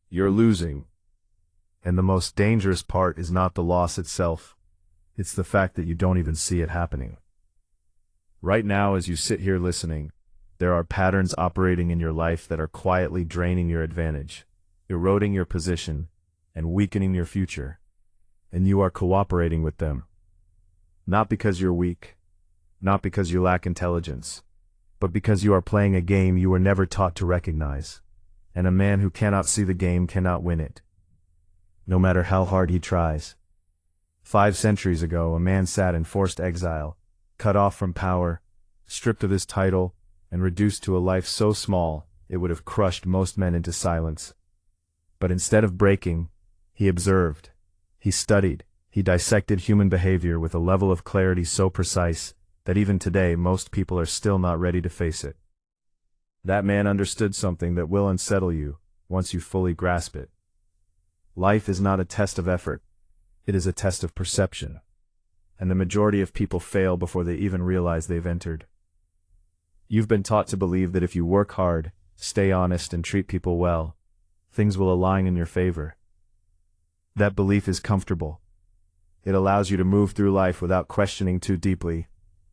You're losing. And the most dangerous part is not the loss itself. It's the fact that you don't even see it happening. Right now, as you sit here listening, there are patterns operating in your life that are quietly draining your advantage, eroding your position, and weakening your future. And you are cooperating with them. Not because you're weak, not because you lack intelligence, but because you are playing a game you were never taught to recognize. And a man who cannot see the game cannot win it, no matter how hard he tries. 5 centuries ago, a man sat in forced exile, cut off from power, stripped of his title, and reduced to a life so small it would have crushed most men into silence. But instead of breaking, he observed, he studied, he dissected human behavior with a level of clarity so precise that even today most people are still not ready to face it. That man understood something that will unsettle you once you fully grasp it. Life is not a test of effort, it is a test of perception. And the majority of people fail before they even realize they've entered. You've been taught to believe that if you work hard, stay honest, and treat people well, things will align in your favor. That belief is comfortable. It allows you to move through life without questioning too deeply,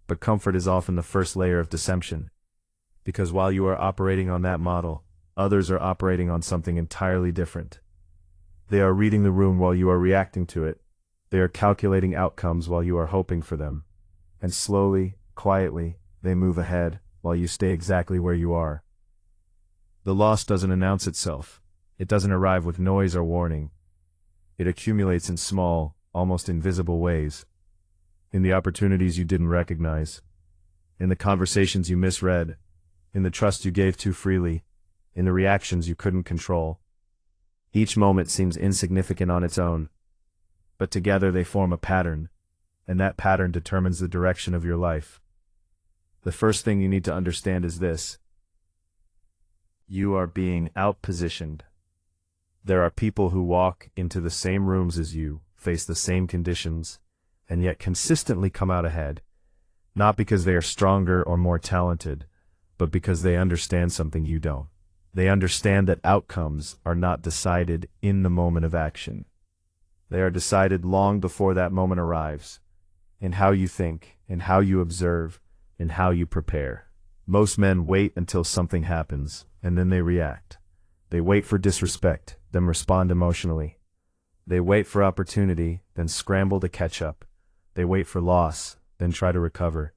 but comfort is often the first layer of deception. Because while you are operating on that model, others are operating on something entirely different. They are reading the room while you are reacting to it. They are calculating outcomes while you are hoping for them. And slowly, quietly, they move ahead while you stay exactly where you are. The loss doesn't announce itself. It doesn't arrive with noise or warning. It accumulates in small, almost invisible ways. In the opportunities you didn't recognize. In the conversations you misread. In the trust you gave too freely. In the reactions you couldn't control. Each moment seems insignificant on its own, but together they form a pattern, and that pattern determines the direction of your life. The first thing you need to understand is this. You are being outpositioned. There are people who walk into the same rooms as you, face the same conditions, and yet consistently come out ahead, not because they are stronger or more talented, but because they understand something you don't. They understand that outcomes are not decided in the moment of action. They are decided long before that moment arrives, in how you think, in how you observe, in how you prepare. Most men wait until something happens, and then they react. They wait for disrespect, then respond emotionally. They wait for opportunity, then scramble to catch up. They wait for loss, then try to recover.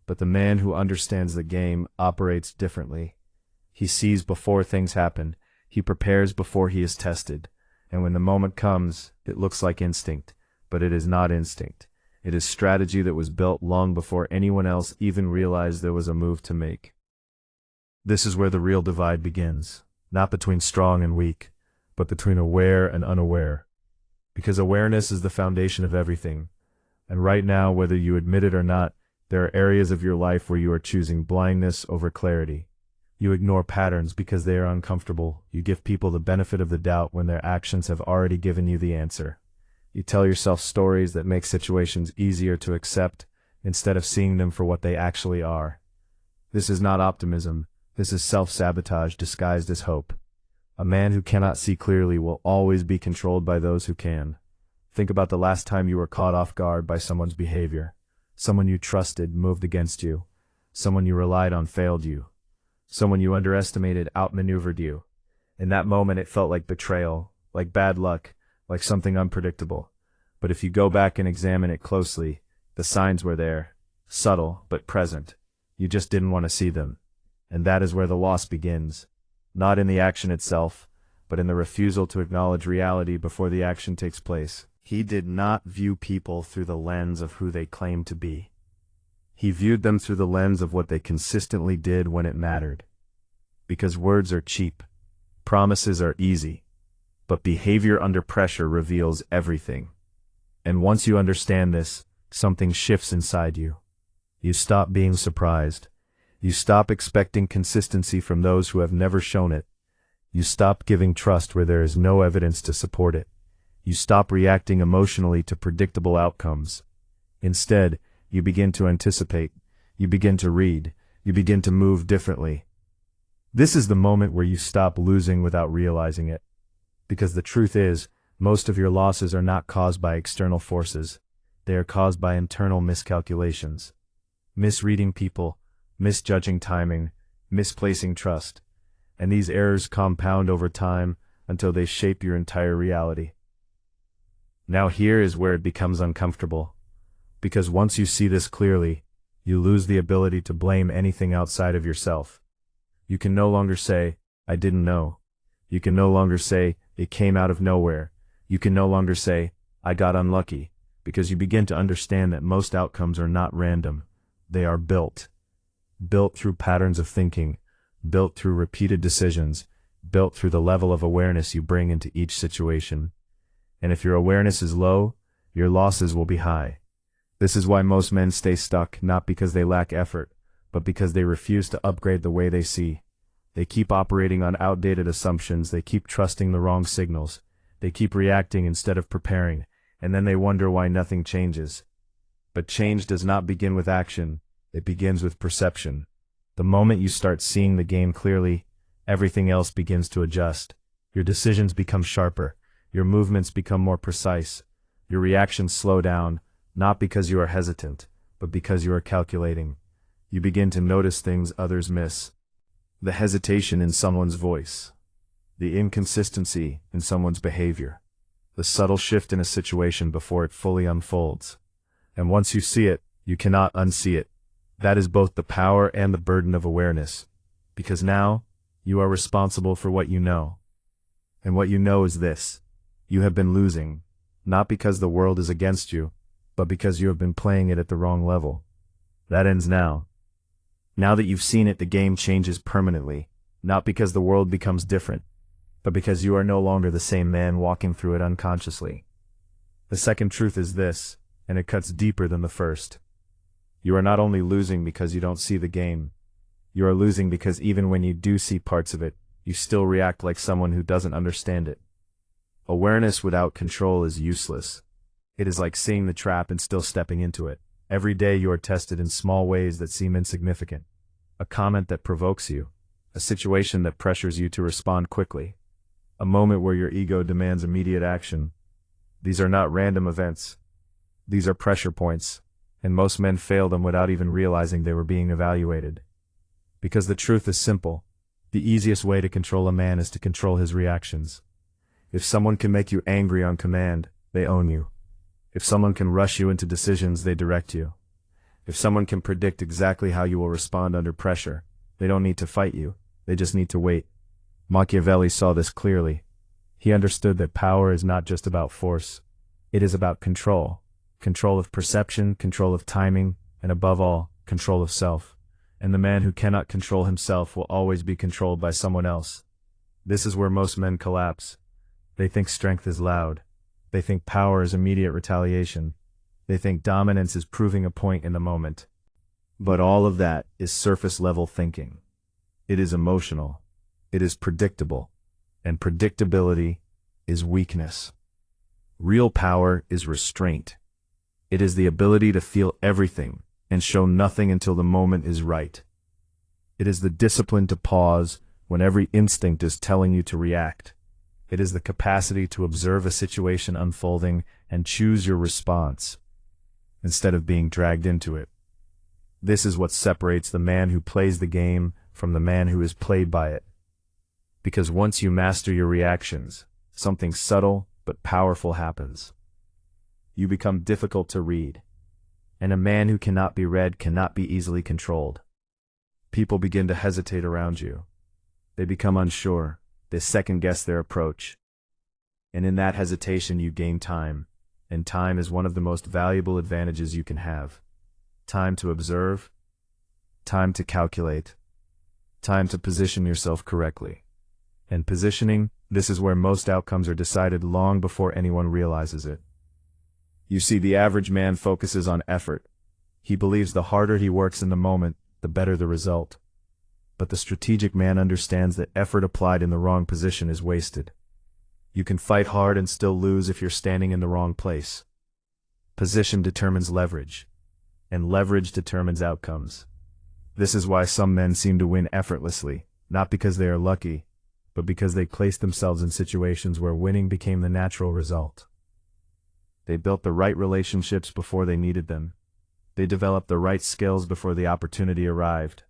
But the man who understands the game operates differently. He sees before things happen. He prepares before he is tested. And when the moment comes, it looks like instinct, but it is not instinct. It is strategy that was built long before anyone else even realized there was a move to make. This is where the real divide begins, not between strong and weak, but between aware and unaware. Because awareness is the foundation of everything. And right now, whether you admit it or not, there are areas of your life where you are choosing blindness over clarity. You ignore patterns because they are uncomfortable. You give people the benefit of the doubt when their actions have already given you the answer. You tell yourself stories that make situations easier to accept instead of seeing them for what they actually are. This is not optimism. This is self-sabotage disguised as hope. A man who cannot see clearly will always be controlled by those who can. Think about the last time you were caught off guard by someone's behavior. Someone you trusted moved against you. Someone you relied on failed you. Someone you underestimated outmaneuvered you. In that moment it felt like betrayal, like bad luck, like something unpredictable. But if you go back and examine it closely, the signs were there, subtle but present. You just didn't want to see them. And that is where the loss begins. Not in the action itself, but in the refusal to acknowledge reality before the action takes place. He did not view people through the lens of who they claimed to be. He viewed them through the lens of what they consistently did when it mattered. Because words are cheap, promises are easy, but behavior under pressure reveals everything. And once you understand this, something shifts inside you. You stop being surprised. You stop expecting consistency from those who have never shown it. You stop giving trust where there is no evidence to support it. You stop reacting emotionally to predictable outcomes. Instead, you begin to anticipate. You begin to read. You begin to move differently. This is the moment where you stop losing without realizing it. Because the truth is, most of your losses are not caused by external forces. They are caused by internal miscalculations. Misreading people, misjudging timing, misplacing trust. And these errors compound over time until they shape your entire reality. Now here is where it becomes uncomfortable. Because once you see this clearly, you lose the ability to blame anything outside of yourself. You can no longer say, I didn't know. You can no longer say, it came out of nowhere. You can no longer say, I got unlucky, because you begin to understand that most outcomes are not random. They are built. Built through patterns of thinking, built through repeated decisions, built through the level of awareness you bring into each situation. And if your awareness is low, your losses will be high. This is why most men stay stuck, not because they lack effort, but because they refuse to upgrade the way they see. They keep operating on outdated assumptions, they keep trusting the wrong signals, they keep reacting instead of preparing, and then they wonder why nothing changes. But change does not begin with action, it begins with perception. The moment you start seeing the game clearly, everything else begins to adjust. Your decisions become sharper, your movements become more precise, your reactions slow down, not because you are hesitant, but because you are calculating. You begin to notice things others miss. The hesitation in someone's voice, the inconsistency in someone's behavior, the subtle shift in a situation before it fully unfolds. And once you see it, you cannot unsee it. That is both the power and the burden of awareness, because now, you are responsible for what you know. And what you know is this: you have been losing, not because the world is against you, but because you have been playing it at the wrong level. That ends now. Now that you've seen it, the game changes permanently, not because the world becomes different, but because you are no longer the same man walking through it unconsciously. The second truth is this, and it cuts deeper than the first. You are not only losing because you don't see the game, you are losing because even when you do see parts of it, you still react like someone who doesn't understand it. Awareness without control is useless. It is like seeing the trap and still stepping into it. Every day you are tested in small ways that seem insignificant. A comment that provokes you, a situation that pressures you to respond quickly, a moment where your ego demands immediate action. These are not random events. These are pressure points, and most men fail them without even realizing they were being evaluated. Because the truth is simple. The easiest way to control a man is to control his reactions. If someone can make you angry on command, they own you. If someone can rush you into decisions, they direct you. If someone can predict exactly how you will respond under pressure, they don't need to fight you, they just need to wait. Machiavelli saw this clearly. He understood that power is not just about force. It is about control. Control of perception, control of timing, and above all, control of self. And the man who cannot control himself will always be controlled by someone else. This is where most men collapse. They think strength is loud. They think power is immediate retaliation. They think dominance is proving a point in the moment. But all of that is surface-level thinking. It is emotional. It is predictable. And predictability is weakness. Real power is restraint. It is the ability to feel everything and show nothing until the moment is right. It is the discipline to pause when every instinct is telling you to react. It is the capacity to observe a situation unfolding and choose your response, instead of being dragged into it. This is what separates the man who plays the game from the man who is played by it. Because once you master your reactions, something subtle but powerful happens. You become difficult to read, and a man who cannot be read cannot be easily controlled. People begin to hesitate around you. They become unsure. They second-guess their approach. And in that hesitation you gain time, and time is one of the most valuable advantages you can have. Time to observe, time to calculate, time to position yourself correctly. And positioning, this is where most outcomes are decided long before anyone realizes it. You see, the average man focuses on effort. He believes the harder he works in the moment, the better the result. But the strategic man understands that effort applied in the wrong position is wasted. You can fight hard and still lose if you're standing in the wrong place. Position determines leverage, and leverage determines outcomes. This is why some men seem to win effortlessly, not because they are lucky, but because they placed themselves in situations where winning became the natural result. They built the right relationships before they needed them. They developed the right skills before the opportunity arrived.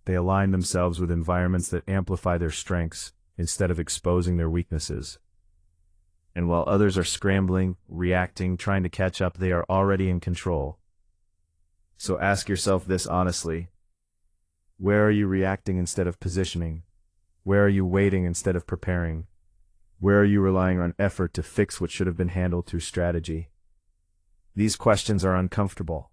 They aligned themselves with environments that amplify their strengths instead of exposing their weaknesses. And while others are scrambling, reacting, trying to catch up, they are already in control. So ask yourself this honestly. Where are you reacting instead of positioning? Where are you waiting instead of preparing? Where are you relying on effort to fix what should have been handled through strategy? These questions are uncomfortable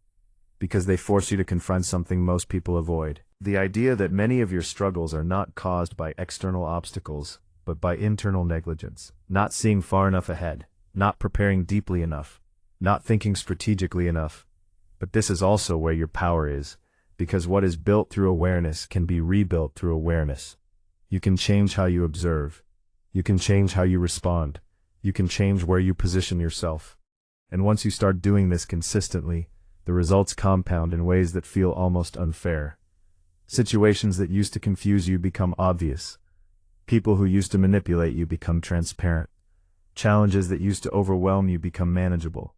because they force you to confront something most people avoid. The idea that many of your struggles are not caused by external obstacles, but by internal negligence. Not seeing far enough ahead, not preparing deeply enough, not thinking strategically enough. But this is also where your power is, because what is built through awareness can be rebuilt through awareness. You can change how you observe. You can change how you respond. You can change where you position yourself. And once you start doing this consistently, the results compound in ways that feel almost unfair. Situations that used to confuse you become obvious. People who used to manipulate you become transparent. Challenges that used to overwhelm you become manageable.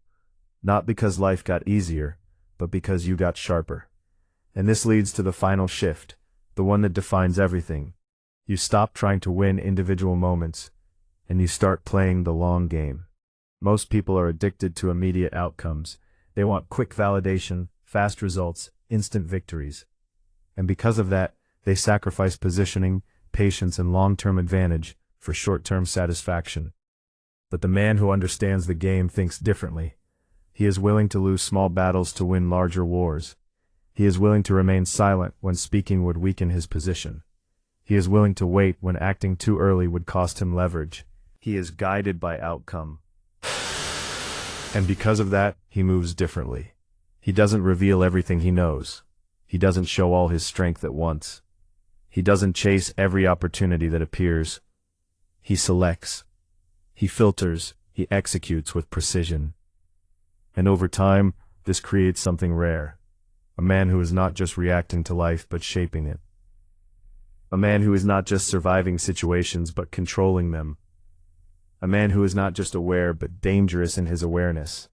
Not because life got easier, but because you got sharper. And this leads to the final shift, the one that defines everything. You stop trying to win individual moments, and you start playing the long game. Most people are addicted to immediate outcomes. They want quick validation, fast results, instant victories. And because of that, they sacrifice positioning, patience, and long-term advantage for short-term satisfaction. But the man who understands the game thinks differently. He is willing to lose small battles to win larger wars. He is willing to remain silent when speaking would weaken his position. He is willing to wait when acting too early would cost him leverage. He is guided by outcome. And because of that, he moves differently. He doesn't reveal everything he knows. He doesn't show all his strength at once. He doesn't chase every opportunity that appears. He selects. He filters. He executes with precision. And over time, this creates something rare. A man who is not just reacting to life, but shaping it. A man who is not just surviving situations, but controlling them. A man who is not just aware, but dangerous in his awareness.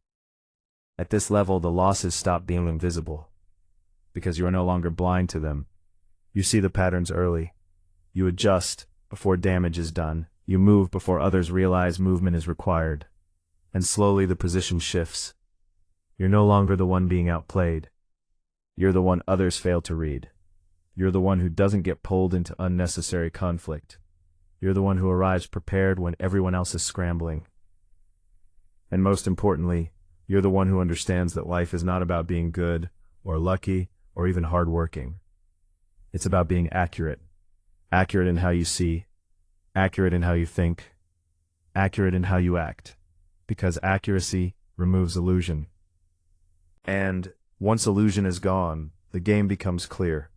At this level, the losses stop being invisible, because you are no longer blind to them. You see the patterns early. You adjust before damage is done. You move before others realize movement is required. And slowly the position shifts. You're no longer the one being outplayed. You're the one others fail to read. You're the one who doesn't get pulled into unnecessary conflict. You're the one who arrives prepared when everyone else is scrambling. And most importantly, you're the one who understands that life is not about being good, or lucky, or even hardworking. It's about being accurate. Accurate in how you see, accurate in how you think, accurate in how you act. Because accuracy removes illusion. And once illusion is gone, the game becomes clear.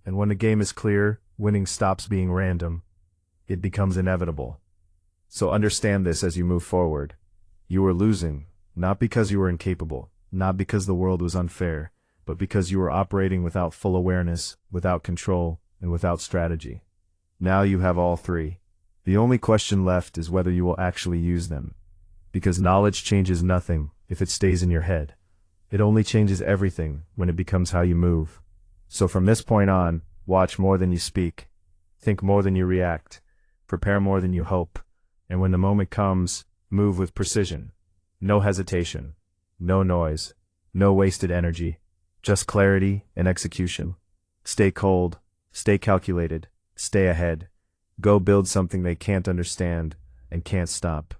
And when the game is clear, winning stops being random. It becomes inevitable. So understand this as you move forward. You are losing, not because you were incapable, not because the world was unfair, but because you were operating without full awareness, without control, and without strategy. Now you have all three. The only question left is whether you will actually use them. Because knowledge changes nothing if it stays in your head. It only changes everything when it becomes how you move. So from this point on, watch more than you speak, think more than you react, prepare more than you hope, and when the moment comes, move with precision. No hesitation, no noise, no wasted energy, just clarity and execution. Stay cold, stay calculated, stay ahead. Go build something they can't understand and can't stop.